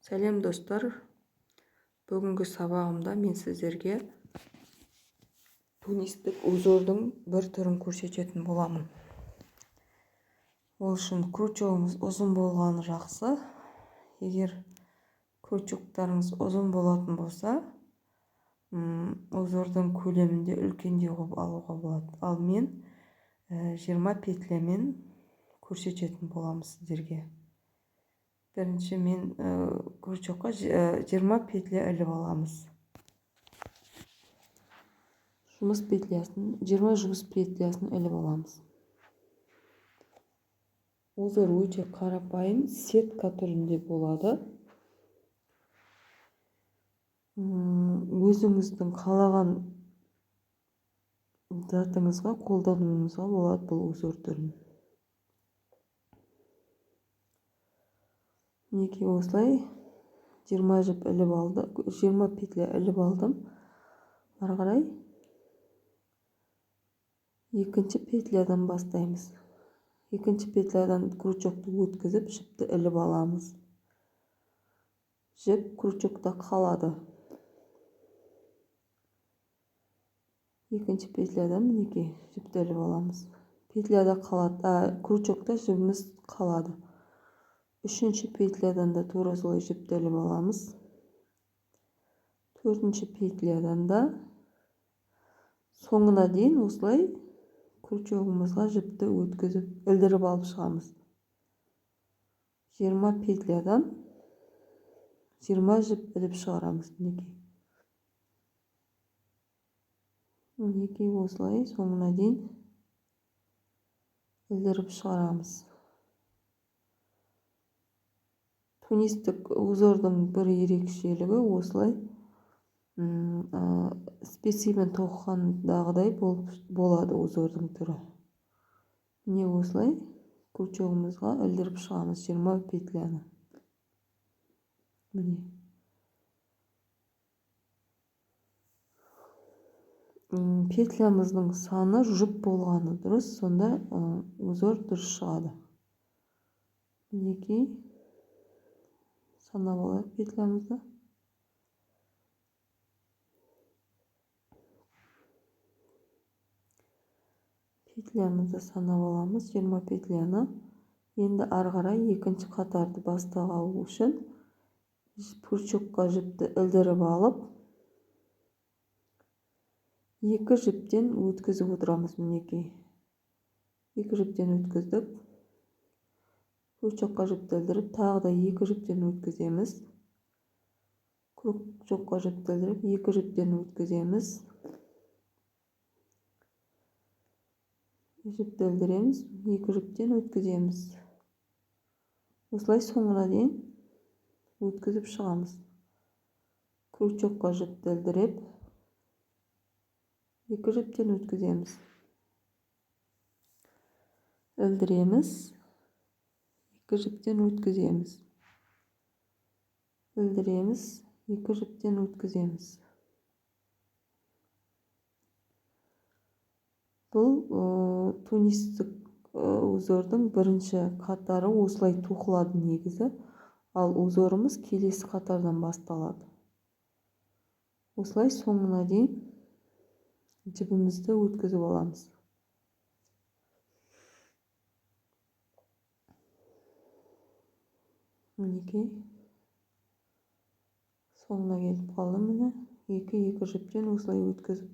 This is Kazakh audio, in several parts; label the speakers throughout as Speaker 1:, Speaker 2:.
Speaker 1: Сәлем достар, бүгінгі сабағымда мен сіздерге тунистік узордың бір түрін көрсететін боламын. Ол үшін крючогымыз ұзын болғаны жақсы. Егер крючоктарыңыз ұзын болатын болса, узордың көлемінде үлкендеу қылып алуға болады. Ал мен 20 петлямен көрсететін боламын сіздерге. Бірінші мен крючокқа 20 петля іліп аламыз. 20 жұмыс петлясын іліп аламыз. Узор өте қарапайым, сетка түрінде болады. Өзіңіздің қалаған затыңызға қолдануыңызға болады бұл узор түрін. Мінекей осылай 20 жіп іліп алды, 20 петля іліп алдым. Ары қарай екінші петлядан бастаймыз. Екінші петлядан крючокты өткізіп, жіпті іліп аламыз. Жіп крючокта қалады. Екінші петлядан мінекей жіпті іліп аламыз. Петляда қалады, крючокта жібіміз қалады. Үшінші петлядан да тура солай жіпті іліп аламыз. Төртінші петлядан да соңына дейін осылай крючогымызға жіпті өткізіп, ілдіріп алып шығамыз. 20 петлядан 20 жіп іліп шығарамыз. Мінекей осылай соңына дейін ілдіріп шығарамыз. Тунистік узордың бір ерекшелігі осылай специямен тоқығандағыдай болады узордың түрі. Міне осылай крючогымызға ілдіріп шығамыз 20 петляны. Міне. Петлямыздың саны жұп болғаны дұрыс, сонда узор дұрыс шығады. Мінекей санап алайық петлямызды. Петлямызды санап аламыз, 20 петляны. Енді ары қарай екінші қатарды бастағау үшін крючокқа жіпті ілдіріп алып, екі жіптен өткізіп отырамыз. Мінекей. Екі жіптен өткіздік. Крючокқа жіпті ілдіріп, тағы да екі жіптен өткіземіз. Крючокқа жіпті ілдіріп, екі жіптен өткіземіз. Жіпті ілдіреміз, екі жіптен өткіземіз. Осылай соңына дейін өткізіп шығамыз. Крючокқа жіпті ілдіріп, екі жіптен өткіземіз. Ілдіреміз, екі жіптен өткіземіз. Ілдіреміз, екі жіптен өткіземіз. Бұл тунистік узордың бірінші қатары осылай тоқылады негізі, ал узорымыз келесі қатардан басталады. Осылай соңына дейін жібімізді өткізіп аламыз. Мінекей соңына келіп қалды. Міне екі жіптен осылай өткізіп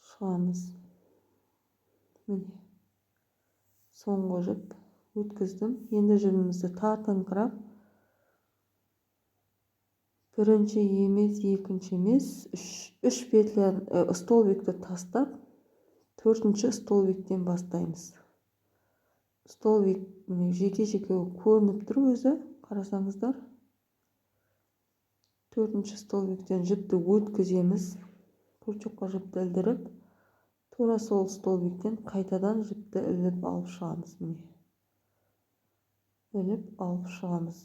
Speaker 1: шығамыз. Міне соңғы жіп өткіздім. Енді жібімізді тартыңқырап, бірінші емес, екінші емес, үш петля столбикті тастап, төртінші столбиктен бастаймыз. Столбик жеке-жеке көрініп тұр өзі, қарасаңыздар. Төртінші столбиктен жіпті өткіземіз. Крючокқа жіпті ілдіріп, тура сол столбиктен қайтадан жіпті іліп алып шығамыз. Іліп алып шығамыз.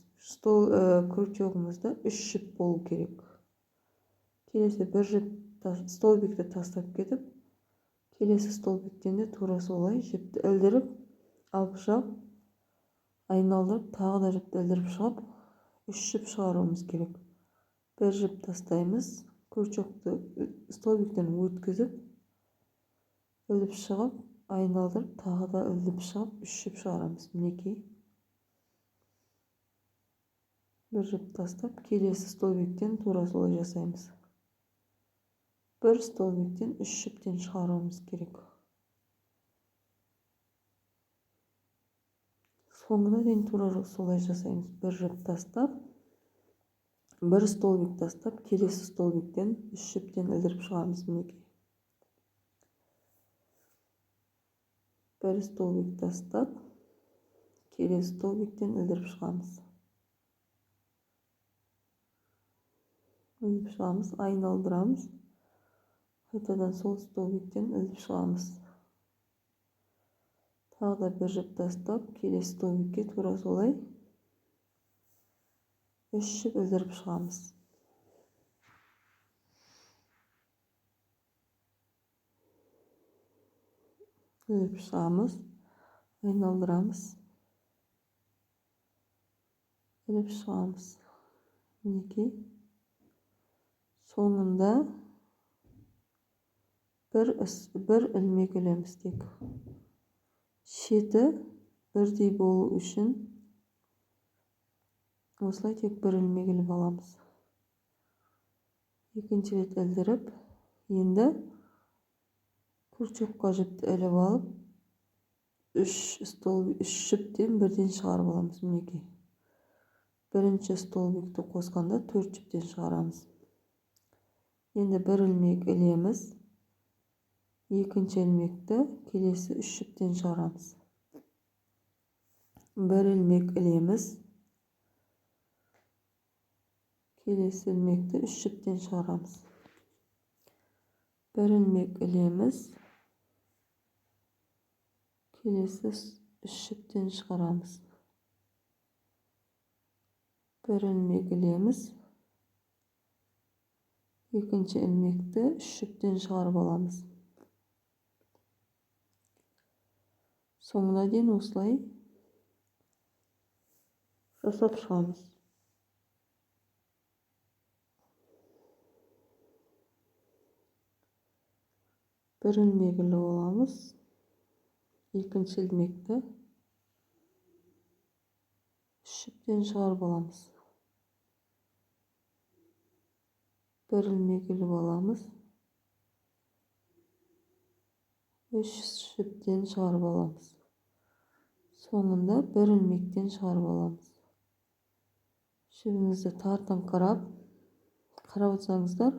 Speaker 1: Крючогымызда 3 жіп болу керек. Келесі бір жіп столбикті тастап кетіп, келесі столбиктен де тура солай жіпті ілдіріп алып шығып, айналдырып, тағы да жіпті ілдіріп шығып, 3 жіп шығаруымыз керек. Bir жіп тастаймыз. Күрчөктү столбиктен өткізіп, іліп шығып, айналдырып, тағы да іліп шығып, 3 жіп шығарамыз. Мінекей. Bir жіп тастап, келесі столбиктен тура солай жасаймыз. Bir столбиктен 3 жіптен шығаруымыз керек. Соңына дейін тура солай жасаймыз. Bir жіп тастап, bir столбик тастап, келесі столбиктен 3 жіптен ілдіріп шығамыз. Мінекей. Bir столбик тастап, келесі столбиктен ілдіріп шығамыз. Іліп шығамыз, айналдырамыз. Қайтадан сол столбиктен іліп шығамыз. Тағы да bir жіп тастап, келесі столбикке тура солай 3 жіп ілдіріп шығамыз. Іліп шығамыз, айналдырамыз. Іліп шығамыз. Мінекей. Соңында bir ilmek ілеміз тек. Шеті бірдей болу үшін осылай тек bir ilmek іліп аламыз. Екінші рет ілдіріп, енді күрчөкқа жіпті іліп алып, 3 жіптен бірден шығарып аламыз. Мінекей. Бірінші столбикті қосқанда 4 жіптен шығарамыз. Енді bir ilmek ілеміз. Екінші ilmekті келесі 3 жіптен шығарамыз. Bir ilmek ілеміз. Келесі ilmekті 3 жіптен шығарамыз. Bir ilmek ілеміз. Келесі 3 жіптен шығарамыз. Bir ilmek ілеміз. Екінші ilmekті 3 жіптен шығарып аламыз. Соңына дейін осылай жасап шығамыз. Bir ilmek іліп аламыз. Екінші ilmekті 3 жіптен шығарып аламыз. Bir ilmek іліп аламыз. 3 жіптен шығарып аламыз. Соңында bir ilmekten шығарып аламыз. Жібіңізді тартыңқырап, қарап отырсаңыздар,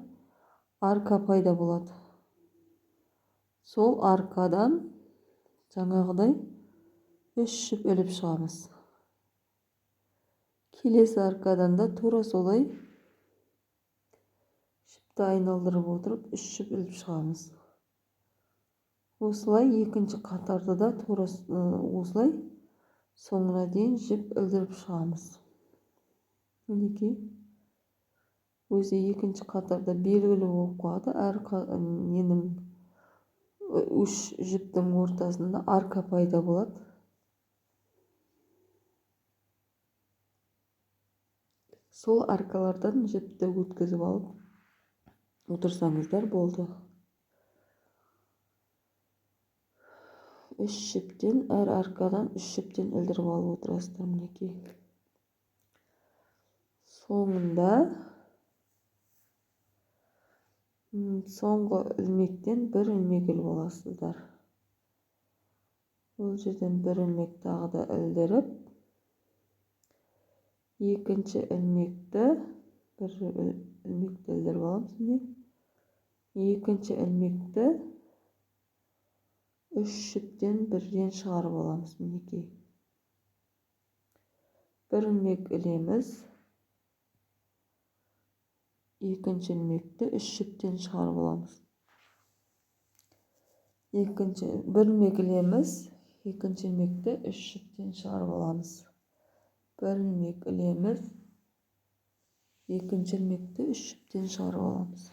Speaker 1: арка пайда болады. Сол аркадан жаңағыдай 3 жіп іліп шығамыз. Келесі аркадан да тура солай жіпті айналдырып отырып 3 жіп іліп шығамыз. Осылай екінші қатарды да тура осылай соңына дейін жіп ілдіріп шығамыз. Мінекей. Өзі екінші қатарда белгілі болып қалады. Әр ненің 3 жіптің ортасында арка пайда болады. Сол аркалардан жіпті өткізіп алып отырсаңыздар болды. 3 жіптен, әр аркадан 3 жіптен ілдіріп алып отырасыздар. Мінекей. Соңында соңғы ilmектен bir ilmek іліп аласыздар. Ол жерден bir ilmek тағы да ілдіріп, екінші ilmekті ілдіріп аламыз. Екінші ilmekті 3 жіптен бірден шығарып аламыз. Мінекей. Bir ilmek ілеміз. Екінші ilmekті 3 жіптен шығарып аламыз. Bir ilmek ілеміз. Екінші ilmekті 3 жіптен шығарып аламыз. Bir ilmek ілеміз. Екінші ilmekті 3 жіптен шығарып аламыз.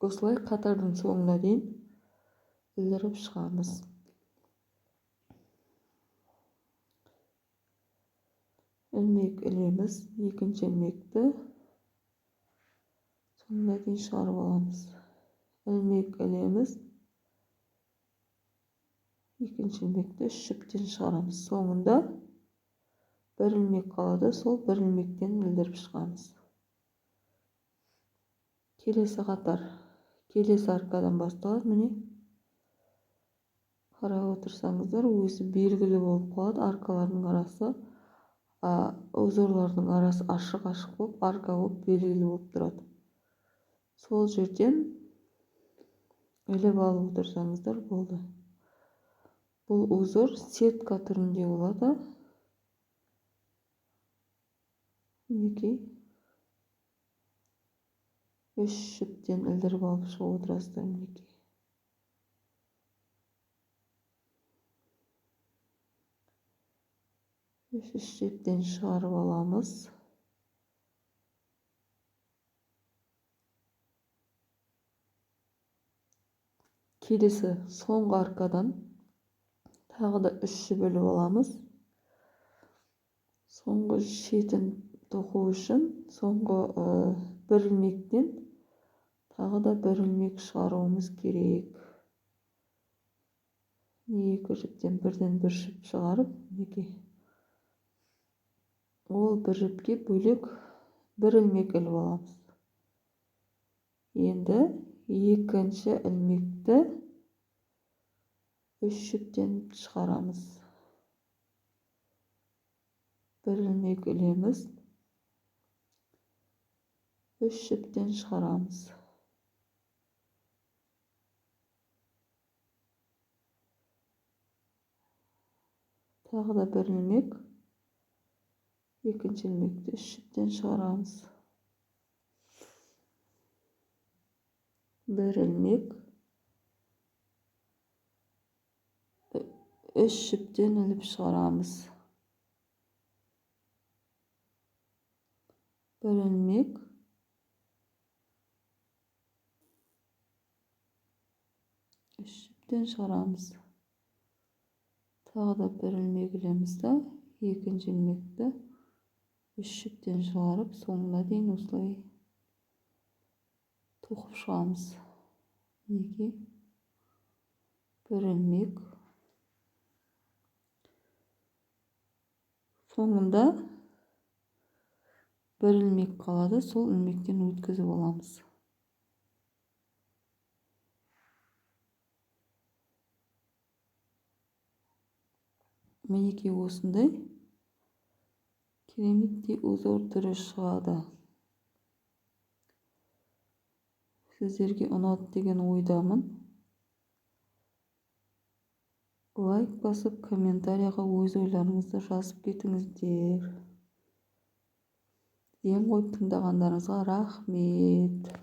Speaker 1: Осылай қатардың соңына дейін ілдіріп шығамыз. ilmek ilemiz. Екінші ilmekті sonuna дейін шығарып аламыз. Ilmek ilemiz. Екінші ilmekті 3 жіптен шығарамыз. Соңында bir ilmek қалады. Сол bir ilmектен ілдіріп шығамыз. Келесі қатар. Келесі аркадан басталады. Міне. Қарап отырсаңыздар, өзі белгілі болып қалады. Аркалардың арасы, узорлардың арасы ашық-ашық болып, арка болып белгілі болып тұрады. Сол жерден іліп алып отырсаңыздар болды. Бұл узор сетка түрінде болады. Мінекей 3 жіптен ілдіріп алып шығып отырасыздар. Мінекей. Үш жіптен шығарып аламыз. Келесі соңғы аркадан тағы да 3 жіп іліп аламыз. Соңғы шетін тоқу үшін соңғы bir ilmектен тағы да bir ilmek шығаруымыз керек. Екі жіптен бірден бір жіп шығарып, мінекей. Ол bir жіпке бөлек bir ilmek іліп аламыз. Енді екінші ilmekті 3 жіптен шығарамыз. Bir ilmek ilemiz. 3 жіптен шығарамыз. Тағы да bir ilmek. Екінші ilmekті 3 жіптен шығарамыз. Bir ilmek. 3 жіптен іліп шығарамыз. Bir ilmek. 3 жіптен шығарамыз. Тағы да bir ilmek ilemiz de. Екінші ilmekті 3 жіптен шығарып, соңына дейін осылай тоқып шығамыз. Мінекей. Bir ilmek. Соңында bir ilmek қалады. Сол ilmектен өткізіп аламыз. Мінекей осындай кереметтей узор түрі шығады. Сіздерге ұнады деген ойдамын. Лайк басып, комментарияға өз ойларыңызды жазып кетіңіздер. Дем қойып тыңдағандарыңызға рахмет.